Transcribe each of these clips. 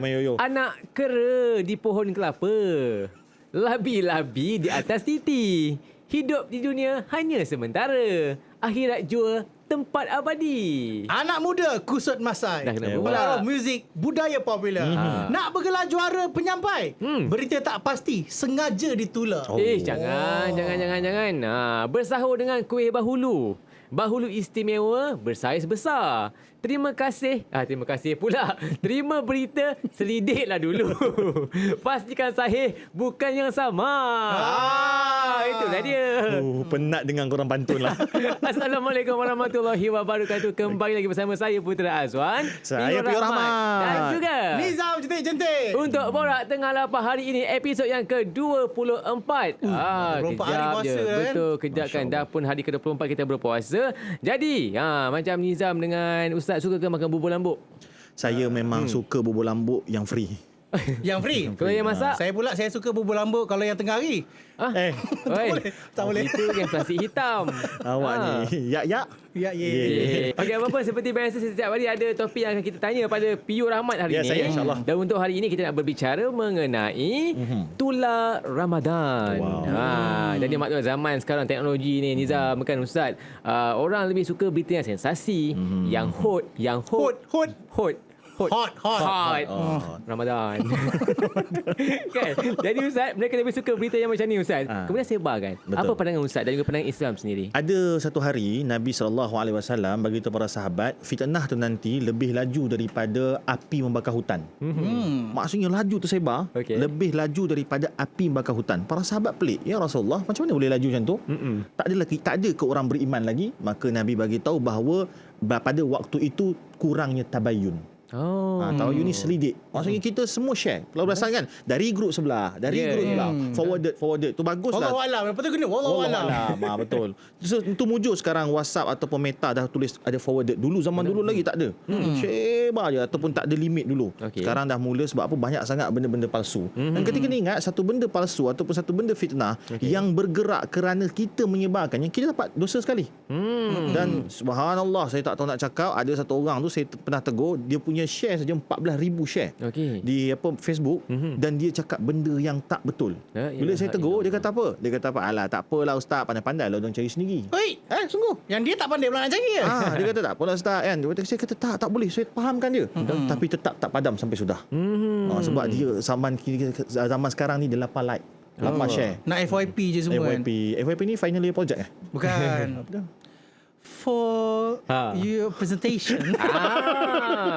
main yoyo. Anak kera di pohon kelapa, labi-labi di atas titi. Hidup di dunia hanya sementara. Akhirat jua tempat abadi. Anak muda kusut masai. Dah kenapa Pengaruh pula? muzik budaya popular. Nak bergelar juara penyampai. Berita tak pasti sengaja ditula. Jangan. Bersahur dengan kuih bahulu. Bahulu istimewa bersaiz besar. Terima kasih pula. Terima berita, selidiklah dulu. Pastikan sahih, bukan yang sama. Itulah dia. Penat dengan korang pantun lah. Assalamualaikum warahmatullahi wabarakatuh. Kembali lagi bersama saya Putra Azwan, Saya Pio Rahmat. dan juga Nizam jentik-jentik. untuk Borak Tengah Lapar hari ini, episod yang ke-24. 24 hari puasa kan? Betul, kejap kan. Dah pun hari ke-24 kita berpuasa. Jadi, macam Nizam dengan Ustaz, suka ke makan bubur lambuk? Saya memang suka bubur lambuk yang free. Yang free. Kalau yang masak? Saya suka bubur lambuk kalau yang tengah hari. Tak boleh. Itu yang plastik hitam. Awak ni. Ya. Ya, Okey, apa-apa, seperti biasa setiap hari ada topik yang akan kita tanya pada Pio Rahmat hari Ya, ini. saya, insyaAllah. Dan untuk hari ini kita nak berbicara mengenai tular Ramadan. Wow. Jadi maklum zaman sekarang teknologi ni, Nizam kan Ustaz, orang lebih suka berita yang sensasi, yang hot. Hot. Ramadan. Kan? Jadi Ustaz, mereka lebih suka berita yang macam ni Ustaz. Kemudian sebarkan. Betul. Apa pandangan Ustaz dan juga pandangan Islam sendiri? Ada satu hari Nabi SAW beritahu para sahabat, fitnah tu nanti lebih laju daripada api membakar hutan. Maksudnya laju tersebar, Okey. lebih laju daripada api membakar hutan. Para sahabat pelik, ya Rasulullah, macam mana boleh laju macam tu? Tak ada ke orang beriman lagi? Maka Nabi bagi tahu bahawa pada waktu itu kurangnya tabayun. Tabayun ni selidik. Maksudnya kita semua share. Kalau berasan kan dari grup sebelah, dari grup sebelah, forwarded. Tu baguslah. Wallahualam. Lepas tu kena wallahualam. Betul. So, itu mujur sekarang WhatsApp ataupun Meta dah tulis ada forwarded. Dulu zaman dulu lagi tak ada. Share je ataupun tak ada limit dulu. Okey. Sekarang dah mula sebab apa, banyak sangat benda-benda palsu. Dan ketika ni ingat satu benda palsu ataupun satu benda fitnah yang bergerak kerana kita menyebarkannya, kita dapat dosa sekali. Dan subhanallah, saya tak tahu nak cakap, ada satu orang tu saya pernah tegur, dia punya share saja 14,000 share di Facebook, dan dia cakap benda yang tak betul. Bila saya tegur, dia kata apa? Alah, tak apalah Ustaz, pandai-pandai lah orang cari sendiri. Hei, Sungguh. yang dia tak pandai pula nak cari ke? Dia kata tak apalah Ustaz kan. Saya kata tak boleh. Saya fahamkan dia. Tapi tetap tak padam sampai sudah. Sebab dia zaman sekarang ni dia 8 like. 8 share. Nak FYP je semua kan? FYP ni final year project Bukan. For your presentation.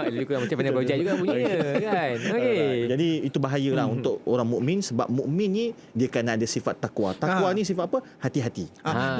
Lebih kurang macam mana projek juga bunyinya kan. Okey. Jadi itu bahayalah untuk orang mukmin, sebab mukmin ni dia kena ada sifat takwa. Takwa ni sifat apa? Hati-hati.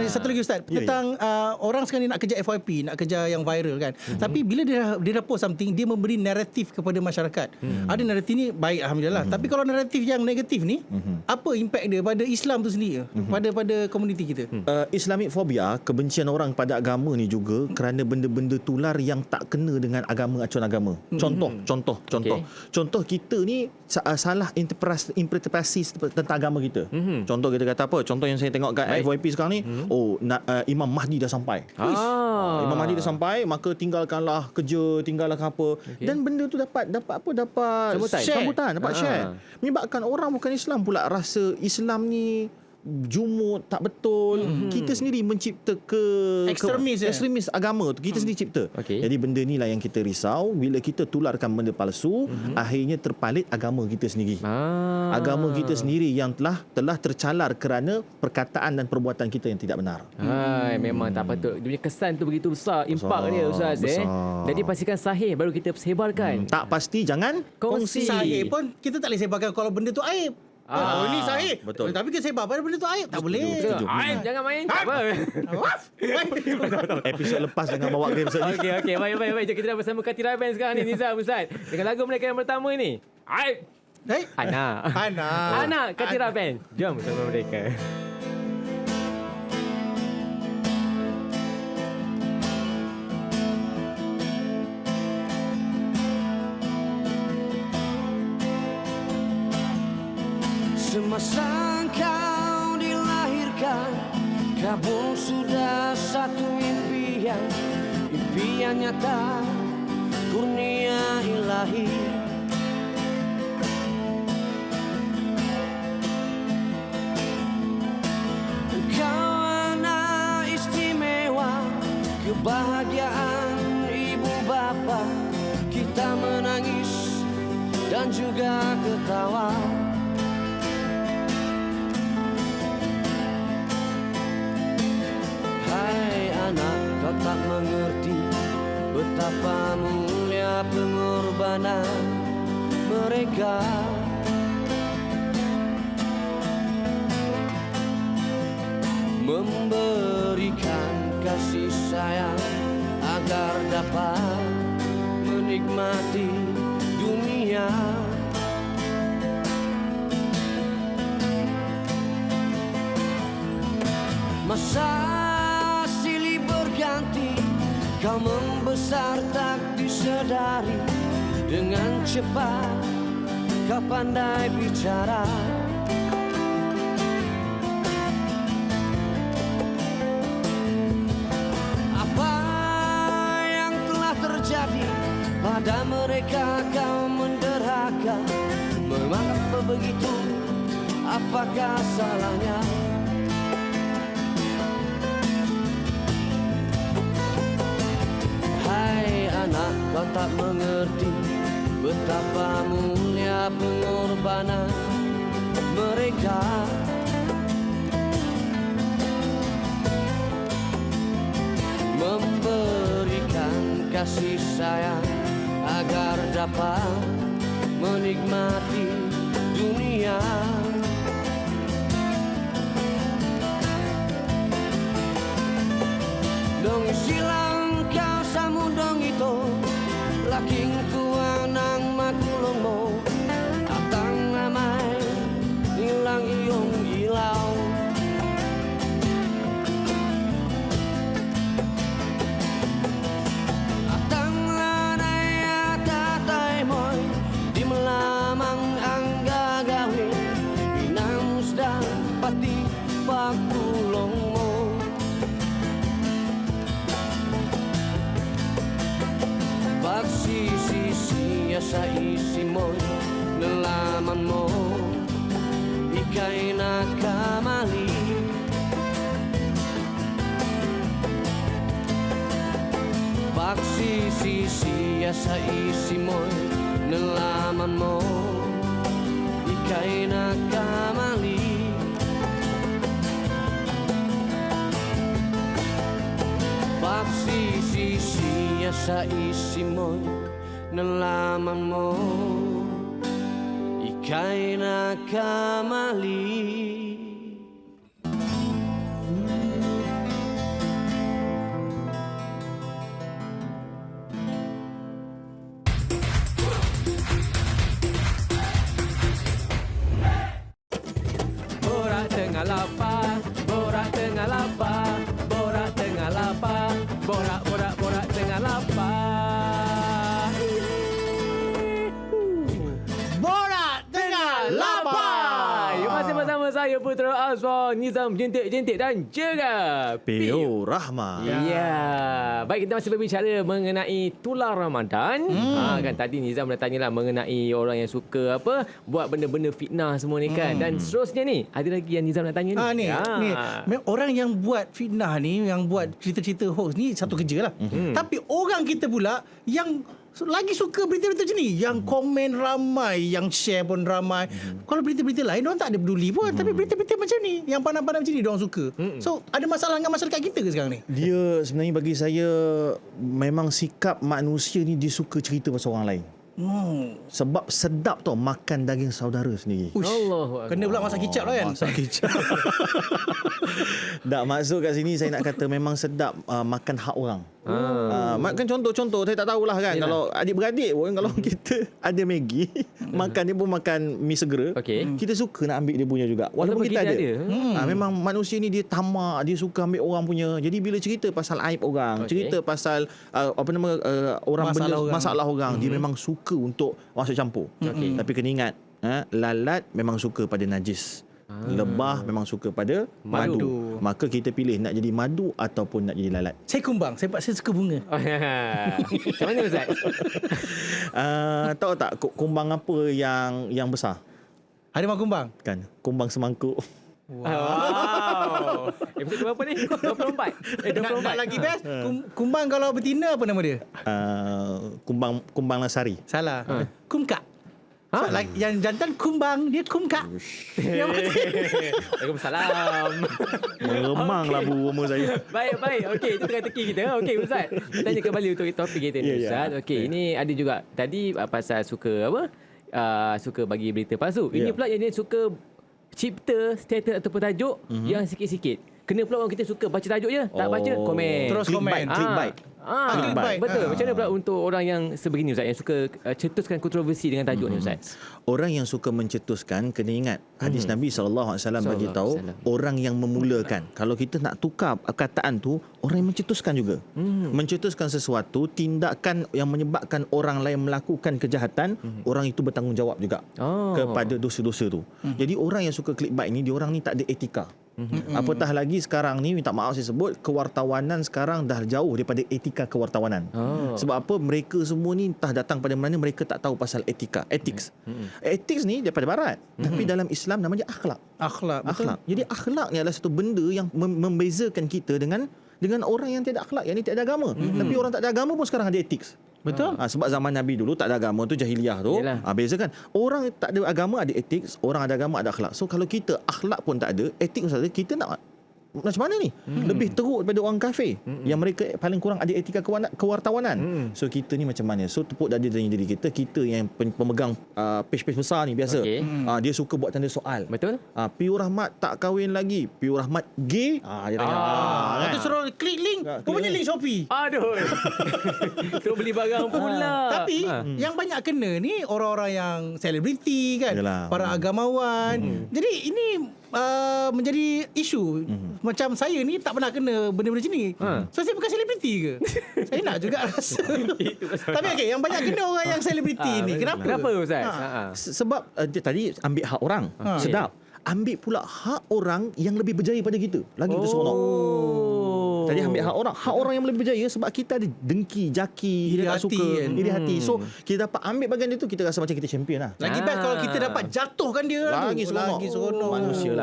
Satu lagi Ustaz, tentang orang sekarang ni nak kejar FYP, nak kejar yang viral kan. Tapi bila dia dah post something, dia memberi naratif kepada masyarakat. Ada naratif ni baik, alhamdulillah. Tapi kalau naratif yang negatif ni, apa impact dia pada Islam tu sendiri, pada komuniti kita? Islamic phobia, kebencian orang pada agama ni juga kerana benda-benda tular yang tak kena dengan agama, acuan agama. Contoh kita ni salah interpretasi tentang agama kita. Contoh kita kata apa? Contoh yang saya tengok kat FYP sekarang ni, Imam Mahdi dah sampai. Imam Mahdi dah sampai, maka tinggalkanlah kerja, tinggalkan apa. Dan benda tu dapat sambutan, dapat share. Menyebabkan orang bukan Islam pula rasa Islam ni jumut, tak betul. Kita sendiri mencipta ekstremis agama tu, kita sendiri cipta. Jadi benda ni lah yang kita risau. Bila kita tularkan benda palsu, akhirnya terpalit agama kita sendiri. Agama kita sendiri yang telah tercalar kerana perkataan dan perbuatan kita yang tidak benar. Memang tak patut. Dia punya kesan tu begitu besar, impak dia Ustaz. Jadi pastikan sahih baru kita sebarkan. Tak pasti jangan kongsi. Sahih pun kita tak boleh sebarkan kalau benda tu aib. Ini sahih. Betul. Tapi kita sebar pada benda tu aib. Tak boleh. Aib jangan main. Tak apa. Episod lepas jangan bawa ke episod ni. Okey. Baik. Jom kita dah bersama Katira Band sekarang ni, Nizam Ustaz. Dengan lagu mereka yang pertama ni. Aib. Anak Katira Band. Jom bersama mereka. Semasa kau dilahirkan, kabul sudah satu impian nyata, kurnia ilahi. kebahagiaan ibu bapa, kita menangis dan juga ketawa. Hai anak, kau tak mengerti betapa mulia pengorbanan mereka. Memberikan kasih sayang agar dapat menikmati dunia. Masa silih berganti, kau membesar tak disedari. Dengan cepat kau pandai bicara. Apa yang telah terjadi pada mereka kau menderhaka? Mengapa begitu? Apakah salahnya? Hai anak, kau tak mengerti betapa mulia pengorbanan mereka. Memberikan kasih sayang agar dapat menikmati dunia. Dong silang kau samudong itu, laking tua nang makulong mo, atang namay ilang iyong ilaw. Atang lanay at tatay mo'y di malamang ang gagawin, inamusdan pati pagkulong mo. Pagsisisiya sa isi mo'y nalaman mo ika'y nagkamali. Pagsisisiya sa isi mo'y nalaman mo ika'y nagkamali. Pagsisisiya sa isi mo'y nalaman mo ika'y nagkamali. Borak tengah lapar, borak tengah lapar, borak tengah lapar, borak borak borak tengah lapar. Borak tengah lapar. Ya, masih bersama saya Putra Azwar, Nizam Jentik-Jentik dan juga Pio Rahman. Ya, baik, kita masih berbicara mengenai tular Ramadan. Kan tadi Nizam dah tanyalah mengenai orang yang suka apa buat benda-benda fitnah semua ni kan. Dan seterusnya ni ada lagi yang Nizam nak tanya ni. Ni orang yang buat fitnah ni, yang buat cerita-cerita hoax ni satu kerja lah. Tapi orang kita pula yang lagi suka berita-berita macam ni, yang komen ramai, yang share pun ramai. Kalau berita-berita lain diorang tak ada peduli pun, tapi berita-berita macam ni, yang pandai-pandai macam ni diorang suka. So ada masalah dengan masyarakat kita ke sekarang ni? Dia sebenarnya bagi saya memang sikap manusia ni dia suka cerita pasal orang lain. Sebab sedap tau makan daging saudara sendiri. Allahu Akbar. Kena pula masak kicap lah kan? Masak kicap. Tak, maksud kat sini saya nak kata memang sedap makan hak orang. Kan contoh-contoh saya tak tahulah kan. Yelah. Kalau adik-beradik pun kalau kita ada Maggi, makan dia pun makan mi segera. Okey. Kita suka nak ambil dia punya juga. Walaupun kita ada. Memang manusia ni dia tamak, dia suka ambil orang punya. Jadi bila cerita pasal aib orang, cerita pasal orang masalah orang, dia memang suka untuk masuk campur. Tapi kena ingat, lalat memang suka pada najis. Lebah memang suka pada madu. Maka kita pilih nak jadi madu ataupun nak jadi lalat. Saya kumbang, saya suka bunga. Macam mana Ustaz? Tahu tak kumbang apa yang besar? Harimau kumbang. Kan? Kumbang semangkuk. Wow. Episod berapa ni? 24? 24. Nak lagi best. Kumbang kalau betina apa nama dia? Kumbang Lasari. Salah. Kumka. So, like, yang jantan kumbang, dia kumka. Yang Waalaikumsalam. Meremang lah bu umur saya. Baik. Okey, itu tengah-teki kita. Okey, Ustaz. Tanya kembali untuk topik kita ni, Ustaz. Okey, ini ada juga tadi pasal suka apa? Suka bagi berita palsu. Ini pula yang dia suka cipta status ataupun tajuk yang sikit-sikit. Kena pula orang kita suka baca tajuk je, tak baca komen. Terus komen. Clickbait. Clickbait. Betul. Macam mana pula untuk orang yang sebegini, Ustaz, yang suka cetuskan kontroversi dengan tajuk ni, Ustaz? Orang yang suka mencetuskan kena ingat hadis Nabi SAW bagi tahu orang yang memulakan. Kalau kita nak tukar perkataan tu, orang yang mencetuskan juga. Mencetuskan sesuatu tindakan yang menyebabkan orang lain melakukan kejahatan, orang itu bertanggungjawab juga kepada dosa-dosa tu. Jadi orang yang suka clickbait ni, dia orang ni tak ada etika. Apatah lagi sekarang ni, minta maaf saya sebut, kewartawanan sekarang dah jauh daripada etika kewartawanan. Sebab apa? Mereka semua ni entah datang pada mana, mereka tak tahu pasal etika, ethics. Ethics ni daripada barat, tapi dalam Islam namanya akhlak. Akhlak. Jadi akhlak ni adalah satu benda yang membezakan kita dengan orang yang tiada akhlak, yang ni tiada agama. Tapi orang tak ada agama pun sekarang ada ethics. Betul. Sebab zaman Nabi dulu tak ada agama tu, jahiliah tu. Beza kan. Orang tak ada agama ada etik, orang ada agama ada akhlak. So kalau kita akhlak pun tak ada, etik pun tak ada, kita nak macam mana ni? Lebih teruk daripada orang kafir yang mereka paling kurang ada etika kewartawanan. So kita ni macam mana? So tepuk dada dalam diri kita. Kita yang pemegang page-page besar ni biasa. Dia suka buat tanda soal. Betul. Piu Rahmat tak kahwin lagi. Piu Rahmat gay. Dia tanya. Lepas tu suruh klik link. Rupanya link Shopee. Aduh. Terus beli barang pula. Tapi yang banyak kena ni orang-orang yang selebriti kan. Yalah. Para agamawan. Jadi ini menjadi isu. Macam saya ni tak pernah kena benda-benda macam ni. So saya bukan selebriti ke? Saya nak juga rasa. Tapi okey, yang banyak kena orang yang selebriti ni. Kenapa? Ustaz? Sebab dia tadi ambil hak orang. Sedap. Ambil pula hak orang yang lebih berjaya pada kita. Lagi kita seronok. Tadi ambil hak orang. Hak orang yang lebih berjaya sebab kita ada dengki, jaki, Iri kita tak hati suka, kan. iri hati. So kita dapat ambil bahagian dia tu, kita rasa macam kita champion lah. Lagi best kalau kita dapat jatuhkan dia. Lagi seronok.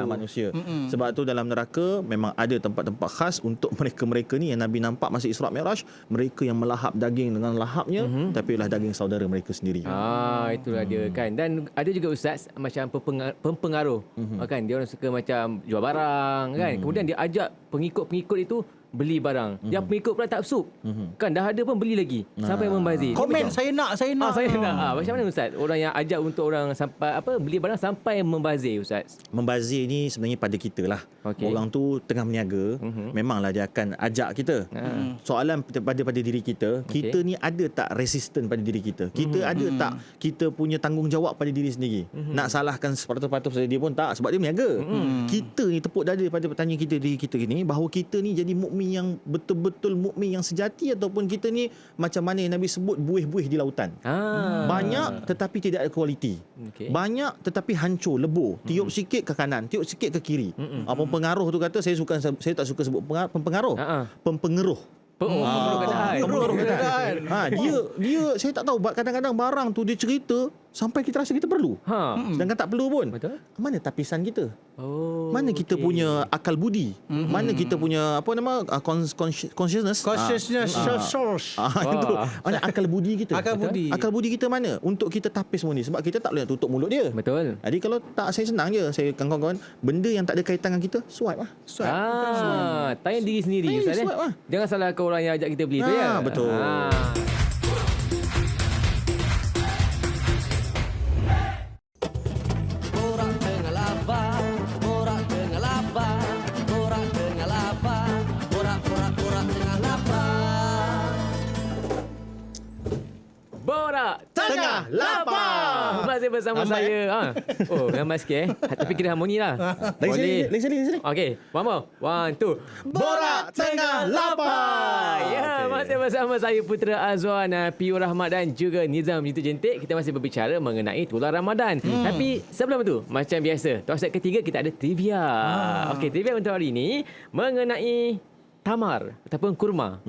Manusia. Sebab tu dalam neraka memang ada tempat-tempat khas untuk mereka-mereka ni yang Nabi nampak masa Isra' Mi'raj, mereka yang melahap daging dengan lahapnya, tapi ialah daging saudara mereka sendiri. Itulah dia kan. Dan ada juga Ustaz macam pempengaruh. Kan dia orang suka macam jual barang kan. Kemudian dia ajak pengikut-pengikut itu beli barang. Yang pengikut pula tak sup. Kan dah ada pun beli lagi. Sampai membazir. Komen saya nak. Saya nak. Macam mana Ustaz? Orang yang ajak untuk orang sampai beli barang sampai membazir, Ustaz. Membazir ni sebenarnya pada kita lah. Orang tu tengah berniaga, memanglah dia akan ajak kita. Soalan pada diri kita, kita ni ada tak resisten pada diri kita? Kita ada tak kita punya tanggungjawab pada diri sendiri? Nak salahkan sepatut-patut saja dia pun tak, sebab dia berniaga. Kita ni tepuk dada pada tanya kita diri kita ni, bahawa kita ni jadi mukmin yang betul-betul mukmin yang sejati, ataupun kita ni macam mana yang Nabi sebut buih-buih di lautan. Banyak tetapi tidak ada kualiti. Banyak tetapi hancur, lebur. Tiup sikit ke kanan, tiup sikit ke kiri. Pengaruh tu kata saya tak suka sebut pengaruh. Pempengaruh. Pengaruh keadaan. Dia saya tak tahu, kadang-kadang barang tu dia cerita sampai kita rasa kita perlu. Sedangkan tak perlu pun. Betul. Mana tapisan kita? Mana kita punya akal budi? Mana kita punya consciousness? Source. Itu. Mana akal budi kita? Akal budi kita mana untuk kita tapis semua ni? Sebab kita tak boleh nak tutup mulut dia. Betul. Jadi kalau tak, saya senang je. Saya kawan-kawan, benda yang tak ada kaitan dengan kita, swipe lah. Tanya diri sendiri, Ustaz. Swipe lah. Jangan salahkan orang yang ajak kita beli tu ya. Betul. Borak tengah lapar, borak tengah lapar, borak tengah lapar, borak tengah lapar. Borak Tengah lapar. Masih bersama saya. Ramai sikit Tapi kira harmoni lah. Lagi sekali. Okey, one more. 1, 2. Borak Tengah Lapar. Ya, masih bersama saya Putera Azwan, Piu Rahmat dan juga Nizam Itu Jentik. Kita masih berbicara mengenai tular Ramadan. Tapi sebelum itu, macam biasa, topik ketiga kita ada trivia. Okey, trivia untuk hari ini mengenai tamar ataupun kurma.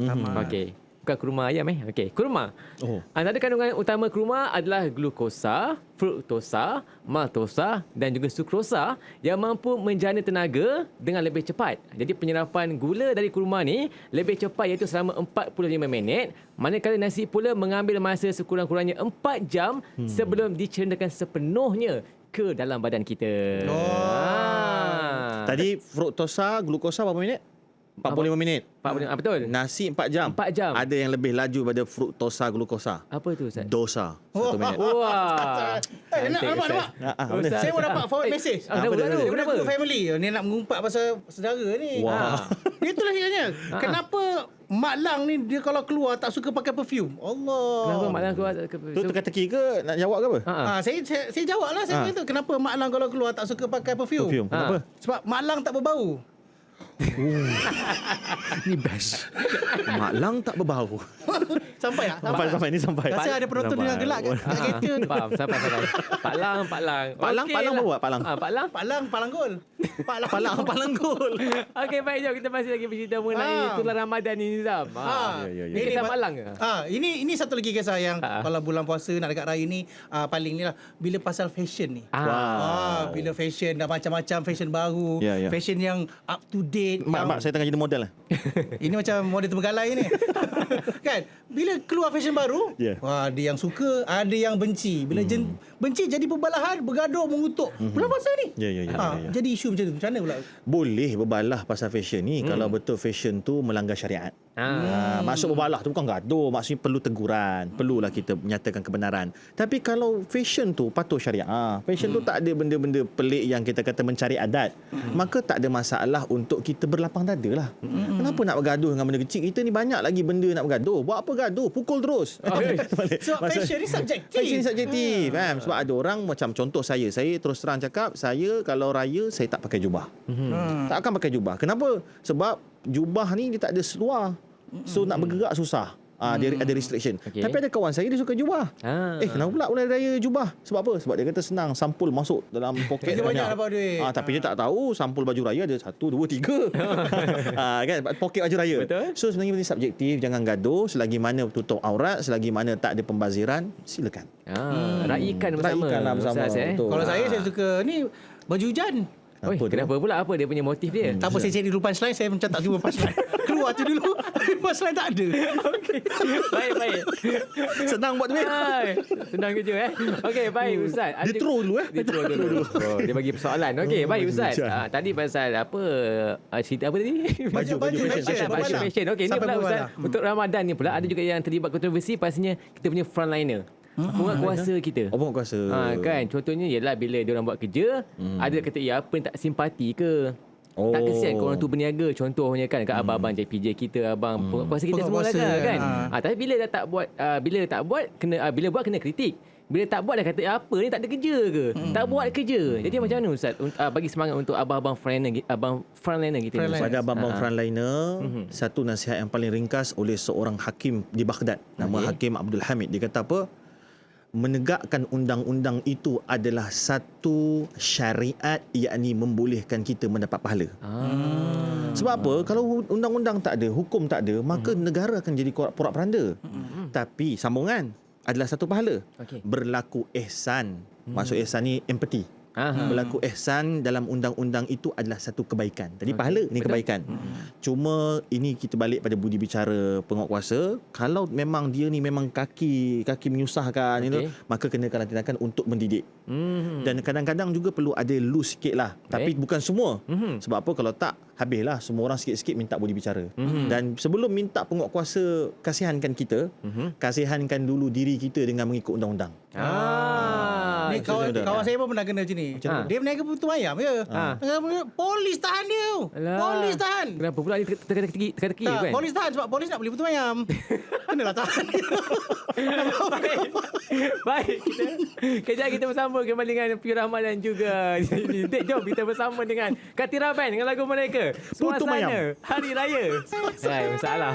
Okey. Bukan kurma ayam Okey, kurma. Oh. Antara kandungan utama kurma adalah glukosa, fruktosa, maltosa dan juga sukrosa yang mampu menjana tenaga dengan lebih cepat. Jadi penyerapan gula dari kurma ni lebih cepat iaitu selama 45 minit. Manakala nasi pula mengambil masa sekurang-kurangnya 4 jam sebelum dicernakan sepenuhnya ke dalam badan kita. Tadi fruktosa, glukosa berapa minit? 45 minit. Betul. Nasi 4 jam. 4 jam. Ada yang lebih laju pada fruktosa, glukosa. Apa tu Ustaz? Dosa. 1 minit. Wah. Nampak? Benar. Saya pun dapat forward message. Kenapa? Daripada group family. Ni nak mengumpat pasal saudara ni. Wah. Dia itulah sebenarnya. Kenapa Mak Lang ni dia kalau keluar tak suka pakai perfume? Allah. Kenapa Mak Lang keluar? Tu teka-teki ke nak jawab ke apa? Saya jawab lah. Saya kata kenapa Mak Lang kalau keluar tak suka pakai perfume? Perfume. Kenapa? Sebab Mak Lang tak berbau. Ni best. Mak Lang tak berbau. Sampai tak? Sampai ni sampai. Rasa ada penonton Sampai. dengan gelak kat kereta ni. Faham, sampai. Pak Lang. Pak Lang, Okey Pak Lang lah. bawa Pak Lang. Pak Lang. Palang gol. Pak Lang gol. Okey, baik, jom kita masih lagi bercerita mengenai tular Ramadan ni, Nizam. Ya. Ini kisah Pak Lang ke? Ini satu lagi kisah yang Ah. kalau bulan puasa nak dekat raya ni paling ni lah bila pasal fashion ni. Bila fashion dah macam-macam fashion baru, Ya. fashion yang up to date. Mak, saya tengah jadi model lah. Ini macam model terbengkalai ni. Kan? Bila keluar fashion baru, Ya. ada yang suka, ada yang benci. Bila benci jadi perbalahan, bergaduh, mengutuk. Bulan puasa ni. Ya. Jadi isu macam tu. Macam mana pula? Boleh berbalah pasal fashion ni kalau betul fashion tu melanggar syariat. Maksud berbalah tu bukan gaduh, maksudnya perlu teguran, perlulah kita menyatakan kebenaran. Tapi kalau fashion tu patuh syariah, fashion tu tak ada benda-benda pelik yang kita kata mencari adat, maka tak ada masalah untuk kita berlapang dada lah. Kenapa nak bergaduh dengan benda kecil? Kita ni banyak lagi benda nak bergaduh. Buat apa gaduh? Pukul terus. Sebab fashion ni subjektif. Fashion ni subjektif, faham? Sebab ada orang macam contoh saya terus terang cakap, saya kalau raya saya tak pakai jubah. Tak akan pakai jubah. Kenapa? Sebab jubah ni dia tak ada seluar. So nak bergerak susah. Dia ada restriction. Okey. Tapi ada kawan saya dia suka jubah. Kenapa pula mulai raya jubah? Sebab apa? Sebab dia kata senang, sampul masuk dalam poket Dia banyak dapat duit. tapi dia tak tahu sampul baju raya ada 1, 2, 3. Kan poket baju raya. Betul. So sebenarnya benda subjektif, jangan gaduh. Selagi mana tutup aurat, selagi mana tak ada pembaziran, silakan. Raikan bersama. Raikanlah bersama. Ustaz, Betul. Kalau saya suka ni baju hujan. Oi, Apa tu? kenapa pula? Apa dia punya motif dia? Tak apa, saya cari dulu punchline. Saya macam tak jumpa punchline. Keluar tu dulu. Punchline tak ada. Okey. Baik. Senang buat duit. Senang kerja Okey, baik Ustaz. Dia throw dulu Dia throw dulu. Dia bagi persoalan. Okey, baik Ustaz. Tadi pasal apa cerita apa tadi? Baju fashion. Baju fashion. Okey, ni Sampai pula Ustaz. berbalah. Untuk Ramadan ni pula ada juga yang terlibat kontroversi pastinya kita punya frontliner. Penguasa kita. Apa kuasa? Kan contohnya ialah bila dia orang buat kerja, ada kata apa yang tak simpati ke? Tak kesian ke orang tu berniaga contohnya kan kat abang-abang JPJ kita, abang penguasa kita semua lah Penguasa, kan. Tapi bila dah tak buat bila buat kena kritik. Bila tak buat dah kata apa ni tak ada kerja ke? Tak buat kerja. Jadi macam mana Ustaz bagi semangat untuk abang-abang frontliner kita ni? Ustaz? Pada abang-abang frontliner, satu nasihat yang paling ringkas oleh seorang hakim di Baghdad. Nama Hakim Abdul Hamid. Dia kata apa? Menegakkan undang-undang itu adalah satu syariat, yakni membolehkan kita mendapat pahala. Sebab apa? Kalau undang-undang tak ada, hukum tak ada, maka negara akan jadi porak-poranda. Tapi sambungan adalah satu pahala. Berlaku ihsan. Maksud ihsan ni empathy. Berlaku ihsan dalam undang-undang itu adalah satu kebaikan. Jadi pahala ni kebaikan. Cuma ini kita balik pada budi bicara penguatkuasa. Kalau memang dia ni memang kaki menyusahkan itu, maka kenakan tindakan untuk mendidik. Dan kadang-kadang juga perlu ada loose sikit lah. Tapi bukan semua. Sebab apa? Kalau tak, habislah semua orang sikit-sikit minta budi bicara. Dan sebelum minta penguatkuasa kasihankan kita, kasihankan dulu diri kita dengan mengikut undang-undang. Ni kawan saya pun pernah kena macam ni. Dia berniaga putu ayam je. Polis tahan dia. Polis tahan. Kenapa pula dia teka-teki Tak, kan? polis tahan sebab polis nak beli putu ayam. Kenalah tahan. Baik, kejap kita bersama kembali dengan Pure Rahmat dan juga Dek, jom kita bersama dengan Katira Band dengan lagu mereka Putu Suasana Hari Raya. Masalah.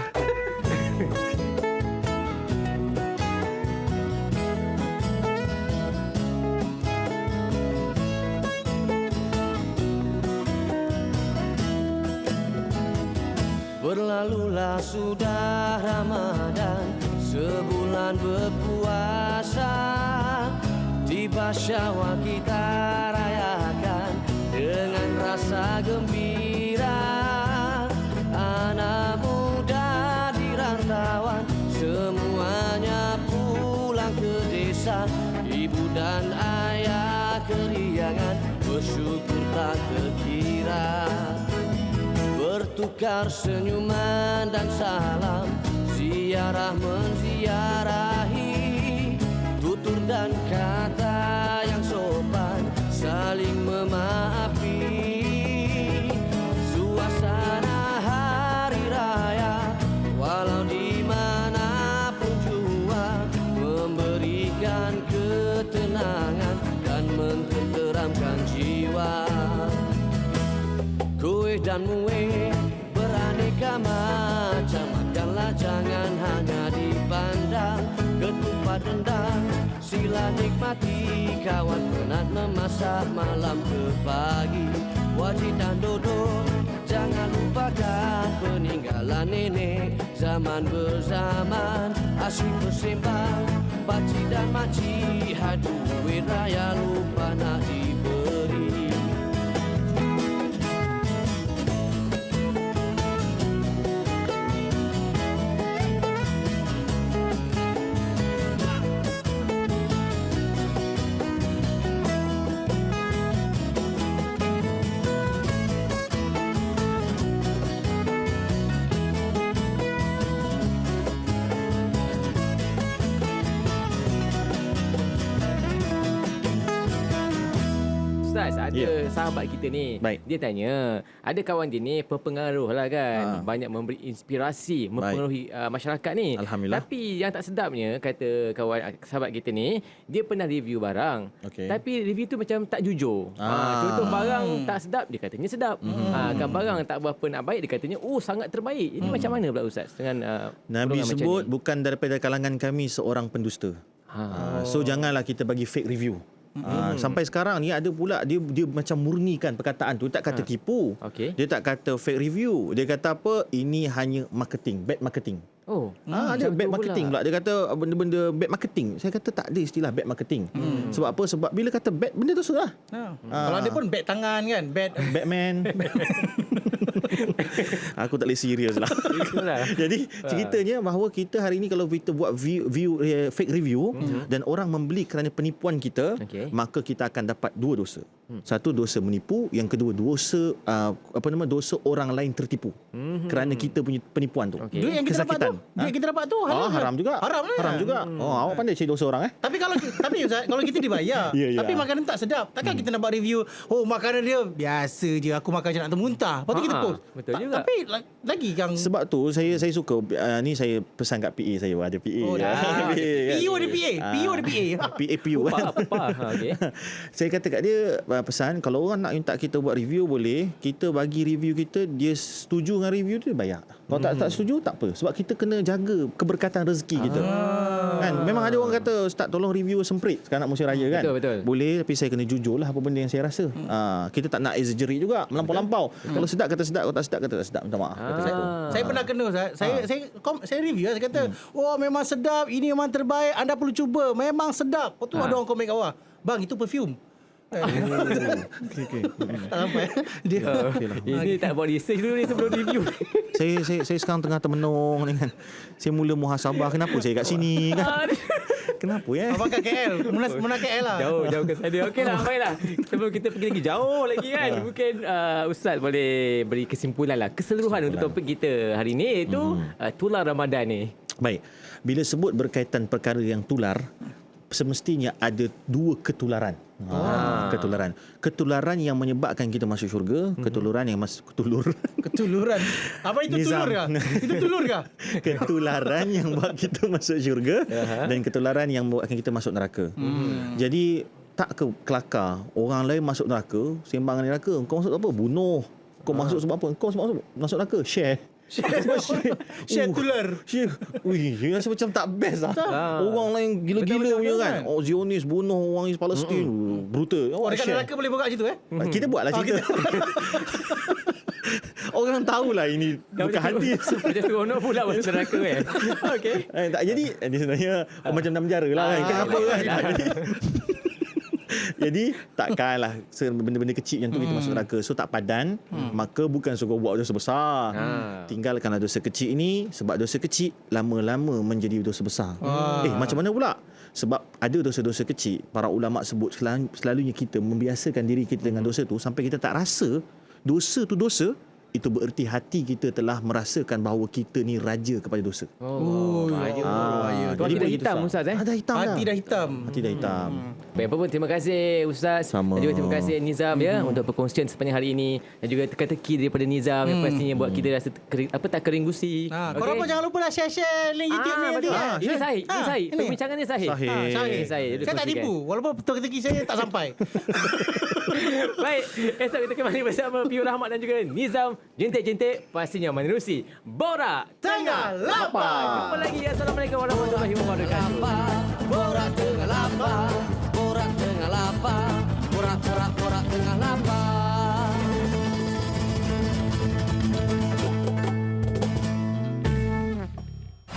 Berlalulah sudah Ramadan, sebulan berpuasa. Tiba Syawal kita rayakan dengan rasa gembira. Anak muda di rantauan semuanya pulang ke desa. Ibu dan ayah keriangan bersyukur tak terkira. Bertukar senyuman dan salam, ziarah menziarahi, tutur dan kata yang sopan, saling memaafi. Suasana hari raya, walau di manapun jua, memberikan ketenangan dan mententeramkan jiwa. Kue dan mue beraneka macam, makanlah jangan hanya dipandang. Ketupat rendang sila nikmati, kawan penat memasak malam ke pagi. Wajib dan dodol jangan lupakan, peninggalan nenek zaman berzaman. Asyik bersembang pakcik dan makcik, hadu duit raya lupa nak diberi. Ustaz, ada sahabat kita ni. Baik. Dia tanya, ada kawan dia ni berpengaruh lah kan. Banyak memberi inspirasi, mempengaruhi masyarakat ni. Alhamdulillah. Tapi yang tak sedapnya, kata kawan sahabat kita ni, dia pernah review barang. Okey. Tapi review tu macam tak jujur. Contoh barang tak sedap, dia katanya sedap. Kan barang tak berapa nak baik, dia katanya, oh sangat terbaik. Ini macam mana pula Ustaz? Dengan Nabi golongan macam sebut ni? bukan daripada kalangan kami seorang pendusta. So janganlah kita bagi fake review. Sampai sekarang ni ada pula dia macam murnikan perkataan tu, tak kata tipu. Okey. Dia tak kata fake review. Dia kata apa? Ini hanya marketing, bad marketing. Oh, Ada macam bad tu marketing pula. Dia kata benda-benda bad marketing. Saya kata tak ada istilah bad marketing. Sebab apa? Sebab bila kata bad, benda tu salah. Kalau ada pun bad tangan kan, bad Batman. Aku tak boleh serius lah. Itulah. Jadi ceritanya bahawa kita hari ini kalau kita buat fake review dan orang membeli kerana penipuan kita, Okey. maka kita akan dapat dua dosa. Satu, dosa menipu. Yang kedua, dosa dosa orang lain tertipu kerana kita punya penipuan tu. Okey. duit yang kita dapat tu. Kesakitan. Duit kita dapat tu halal. Haram juga. Haram lah. Haram juga. Oh, awak pandai cari dosa orang Tapi Ustaz, kalau kita dibayar, Ya, ya. tapi makanan tak sedap, takkan kita nak buat review, oh makanan dia biasa je, aku makan je nak termuntah. Lepas tu kita post. betul juga. Tapi lagi yang Sebab tu saya suka ni saya pesan kat PA saya, ada PA. Oh, dah. PO ada PA. PO ada PA. PAPU. Apa? Okey. Saya kata kat dia pesan, kalau orang nak minta kita buat review boleh, kita bagi review kita, dia setuju dengan review tu dia bayar. Kalau tak setuju tak apa, sebab kita kena jaga keberkatan rezeki kita. Kan memang ada orang kata, "Ustaz tolong review semprit sekarang nak musim raya kan." Betul. Boleh, tapi saya kena jujur lah apa benda yang saya rasa. Kita tak nak exaggerate juga, melampau-lampau. Kalau sedap kata sedap, kalau tak sedap kata tak sedap. Minta maaf. Kata saya tu. Saya pernah kena Ustaz. Saya review saya kata, "Oh memang sedap, ini memang terbaik, anda perlu cuba. Memang sedap." Lepas tu ada orang komen kat bawah, "Bang, itu perfume." Okey. Tak sampai. Dia Ini tak buat research dulu ni sebelum review. Saya sekarang tengah termenung ni kan. Saya mula muhasabah, kenapa saya kat sini kan? Kenapa ya? abang kat KL, Muna KL lah. Jauh ke sana. Okeylah, baiklah. Sebelum kita pergi lagi jauh lagi kan. Mungkin Ustaz boleh beri kesimpulan lah, keseluruhan untuk topik kita hari ni, iaitu tular Ramadan ni. Baik. Bila sebut berkaitan perkara yang tular, semestinya ada dua ketularan. Ketularan. Ketularan yang menyebabkan kita masuk syurga, ketularan yang Ketuluran. Apa itu Nizam. tulur kah? Itu tulur kah? ketularan yang buat kita masuk syurga dan ketularan yang buatkan kita masuk neraka. Jadi tak kelakar orang lain masuk neraka, sembang neraka, kau masuk apa? Bunuh. Kau masuk sebab apa? Kau sebab masuk neraka, share. Share tular. Wih, rasa macam tak best lah. Orang lain gila-gila punya kan. Oh, Zionis bunuh orang Palestin. Brutal. Oh, dekat neraka boleh buka situ Kita buatlah cerita. Orang tahulah ini bukan hadis. Macam seronok pula masuk neraka kan. Okey. Tak jadi ini sebenarnya macam dalam penjara lah kan. Kenapa kan? Jadi takkanlah benda-benda kecil yang tu kita masuk neraka. So tak padan, maka bukan suruh buat dosa besar. Tinggalkanlah dosa kecil ini, sebab dosa kecil lama-lama menjadi dosa besar. Macam mana pula? Sebab ada dosa-dosa kecil, para ulama sebut selalunya kita membiasakan diri kita dengan dosa tu sampai kita tak rasa dosa tu dosa. Itu bererti hati kita telah merasakan bahawa kita ni raja kepada dosa. Bahaya. Tuan Jadi tidak begitu, hitam Ustaz. Ustaz Dah hitam dah. Hati dah hitam. Hati dah hitam. Baik, apa pun terima kasih Ustaz. Sama. Dan juga terima kasih Nizam ya untuk perkongsian sepanjang hari ini dan juga teka-teki daripada Nizam yang pastinya buat kita rasa tak kering gusi. Korang pun jangan lupa lah share link YouTube ni nanti. betul. Ini sahih, ini sahih. ini. Perbincangan ni sahih. Sahih. Sahih. Sahih. Dia Saya tak kongsikan. tipu. Walaupun teka-teki saya tak sampai. Baik, esok kita kembali bersama Piu Rahmat dan juga Nizam. Jentik-jentik pastinya menerusi Borak Tengah Lapar. Jumpa lagi. Assalamualaikum warahmatullahi wabarakatuh. Borak tengah lapar, borak tengah lapar.